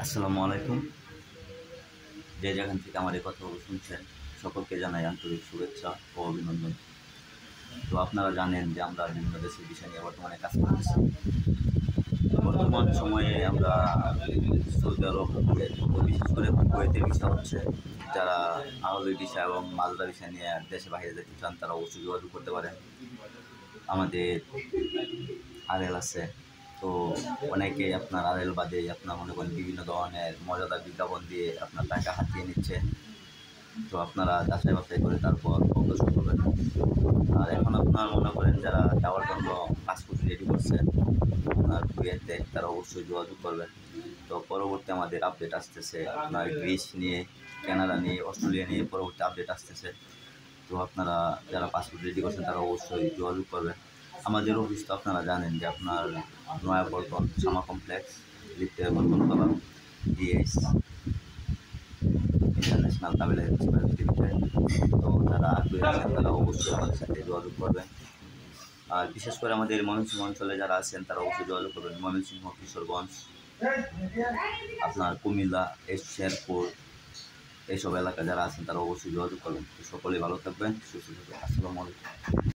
আসসালামু আলাইকুম। যে যেখান থেকে আমার এই কথাগুলো শুনছেন, সকলকে জানাই আন্তরিক শুভেচ্ছা ও অভিনন্দন। তো আপনারা জানেন যে আমরা বিভিন্ন দেশের বিষয় নিয়ে বর্তমানে কাজ করতেছি। বর্তমান সময়ে আমরা সৌদি আরব, কুয়েত, তো বিশেষ করে কুয়েতের বিষয় হচ্ছে যারা আরবি বিষয় এবং মালদা বিষয় নিয়ে দেশে বাইরে যেতে চান তারা অবশ্যই যোগাযোগ করতে পারেন। আমাদের আড়েল আছে। তো অনেকে আপনার আড়েল বাদে আপনার মনে করেন বিভিন্ন ধরনের মজাদার বিজ্ঞাপন দিয়ে আপনার টাকা হাতিয়ে নিচ্ছে। তো আপনারা যাচাই বাছাই করে তারপর অগ্রসর করবেন। আর এখন আপনার মনে করেন যারা যাওয়ার জন্য পাসপোর্ট রেডি করছেন আপনার কুয়েতে, তারা অবশ্যই যোগাযোগ করবেন। তো পরবর্তী আমাদের আপডেট আসতেছে আপনার গ্রিস নিয়ে, কানাডা নিয়ে, অস্ট্রেলিয়া নিয়ে পরবর্তী আপডেট আসতেছে। তো আপনারা যারা পাসপোর্ট রেডি করছেন তারা অবশ্যই যোগাযোগ করবেন। আমাদের অফিস তো আপনারা জানেন যে আপনার নয়াপল্টন শামা কমপ্লেক্স, লিফটে Battala, DS international travel agency private limited. তো যারা আগ্রহী আছেন তারা অবশ্যই আমাদের সাথে যোগাযোগ করবেন। আর বিশেষ করে আমাদের ময়মনসিংহ অঞ্চলে যারা আছেন তারা অবশ্যই যোগাযোগ করবেন। ময়মনসিংহ, কিশোরগঞ্জ, আপনার কুমিল্লা, শেরপুর, এইসব এলাকা যারা আছেন তারা অবশ্যই যোগাযোগ করবেন। তো সকলেই ভালো থাকবেন, সুস্থ থাকবেন। আসসালামু আলাইকুম।